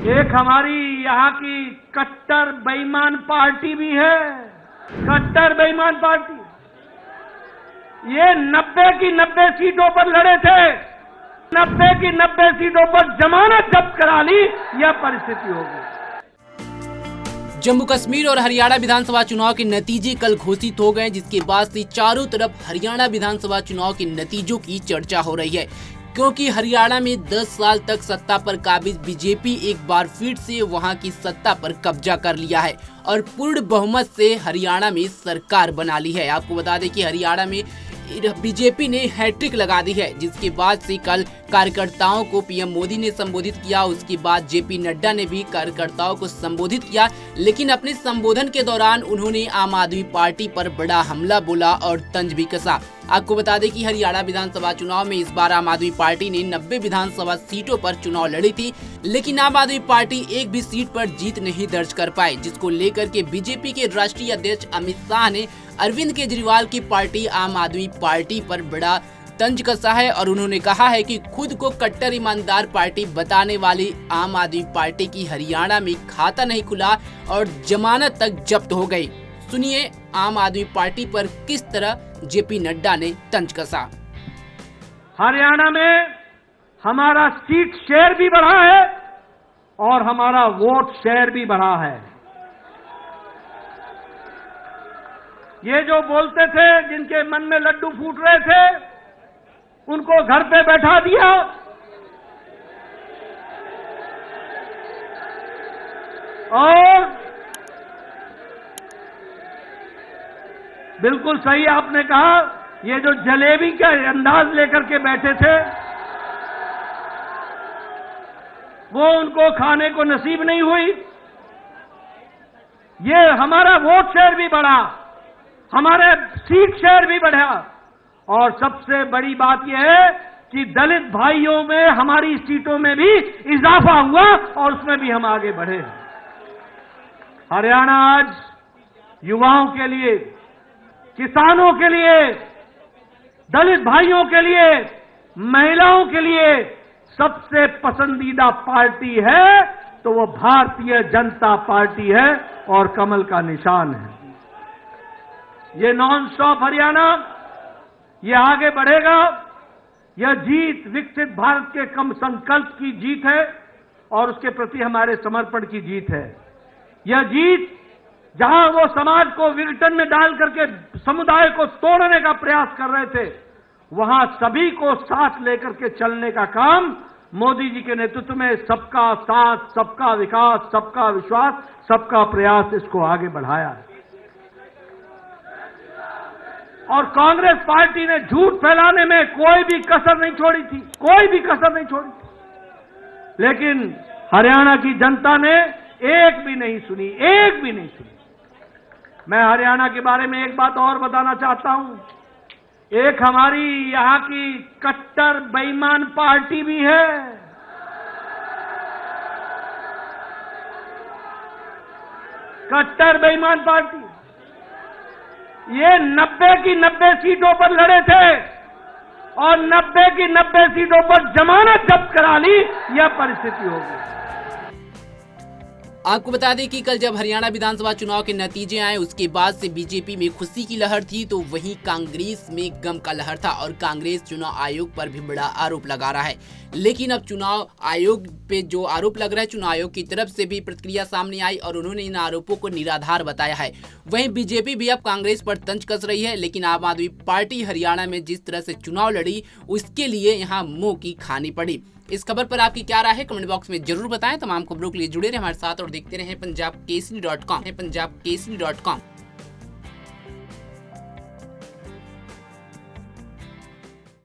एक हमारी यहाँ की कट्टर बेईमान पार्टी भी है, कट्टर बेईमान पार्टी। ये 90 की 90 सीटों पर लड़े थे, 90 की 90 सीटों पर जमानत जब्त करा ली, यह परिस्थिति होगी। जम्मू कश्मीर और हरियाणा विधानसभा चुनाव के नतीजे कल घोषित हो गए, जिसके बाद से चारों तरफ हरियाणा विधानसभा चुनाव के नतीजों की चर्चा हो रही है, क्योंकि हरियाणा में 10 साल तक सत्ता पर काबिज बीजेपी एक बार फिर से वहां की सत्ता पर कब्जा कर लिया है और पूर्ण बहुमत से हरियाणा में सरकार बना ली है। आपको बता दें कि हरियाणा में बीजेपी ने हैट्रिक लगा दी है, जिसके बाद से कल कार्यकर्ताओं को पीएम मोदी ने संबोधित किया। उसके बाद जेपी नड्डा ने भी कार्यकर्ताओं को संबोधित किया, लेकिन अपने संबोधन के दौरान उन्होंने आम आदमी पार्टी पर बड़ा हमला बोला और तंज भी कसा। आपको बता दें कि हरियाणा विधानसभा चुनाव में इस बार आम आदमी पार्टी ने 90 विधानसभा सीटों पर चुनाव लड़ी थी, लेकिन आम आदमी पार्टी एक भी सीट पर जीत नहीं दर्ज कर पाई, जिसको लेकर के बीजेपी के राष्ट्रीय अध्यक्ष अमित शाह ने अरविंद केजरीवाल की पार्टी आम आदमी पार्टी पर बड़ा तंज कसा है और उन्होंने कहा है कि खुद को कट्टर ईमानदार पार्टी बताने वाली आम आदमी पार्टी की हरियाणा में खाता नहीं खुला और जमानत तक जब्त हो गई। सुनिए आम आदमी पार्टी पर किस तरह जेपी नड्डा ने तंज कसा। हरियाणा में हमारा सीट शेयर भी बढ़ा है और हमारा वोट शेयर भी बढ़ा है। ये जो बोलते थे, जिनके मन में लड्डू फूट रहे थे, उनको घर पे बैठा दिया और बिल्कुल सही आपने कहा, ये जो जलेबी का अंदाज लेकर के बैठे थे वो उनको खाने को नसीब नहीं हुई। ये हमारा वोट शेयर भी बढ़ा, हमारे सीट शेयर भी बढ़ा और सबसे बड़ी बात यह है कि दलित भाइयों में हमारी सीटों में भी इजाफा हुआ और उसमें भी हम आगे बढ़े। हरियाणा आज युवाओं के लिए, किसानों के लिए, दलित भाइयों के लिए, महिलाओं के लिए सबसे पसंदीदा पार्टी है तो वो भारतीय जनता पार्टी है और कमल का निशान है। ये नॉन स्टॉप हरियाणा, ये आगे बढ़ेगा। यह जीत विकसित भारत के कम संकल्प की जीत है और उसके प्रति हमारे समर्पण की जीत है। यह जीत जहां वो समाज को विघटन में डाल करके समुदाय को तोड़ने का प्रयास कर रहे थे, वहां सभी को साथ लेकर के चलने का काम मोदी जी के नेतृत्व में सबका साथ, सबका विकास, सबका विश्वास, सबका प्रयास, इसको आगे बढ़ाया है। और कांग्रेस पार्टी ने झूठ फैलाने में कोई भी कसर नहीं छोड़ी थी, कोई भी कसर नहीं छोड़ी थी, लेकिन हरियाणा की जनता ने एक भी नहीं सुनी, एक भी नहीं सुनी। मैं हरियाणा के बारे में एक बात और बताना चाहता हूं। एक हमारी यहाँ की कट्टर बेईमान पार्टी भी है, कट्टर बेईमान पार्टी। ये 90 की 90 सीटों पर लड़े थे और 90 की 90 सीटों पर जमानत जब्त करा ली, यह परिस्थिति होगी। आपको बता दें कि कल जब हरियाणा विधानसभा चुनाव के नतीजे आए, उसके बाद से बीजेपी में खुशी की लहर थी, तो वहीं कांग्रेस में गम का लहर था और कांग्रेस चुनाव आयोग पर भी बड़ा आरोप लगा रहा है। लेकिन अब चुनाव आयोग पे जो आरोप लग रहा है, चुनाव आयोग की तरफ से भी प्रतिक्रिया सामने आई और उन्होंने इन आरोपों को निराधार बताया है। वहीं बीजेपी भी अब कांग्रेस पर तंज कस रही है, लेकिन आम आदमी पार्टी हरियाणा में जिस तरह से चुनाव लड़ी, उसके लिए यहाँ मुंह की खानी पड़ी। इस खबर पर आपकी क्या राय है, कमेंट बॉक्स में जरूर बताएं। तमाम खबरों के लिए जुड़े रहे हमारे साथ और देखते रहें पंजाब केसरी.com।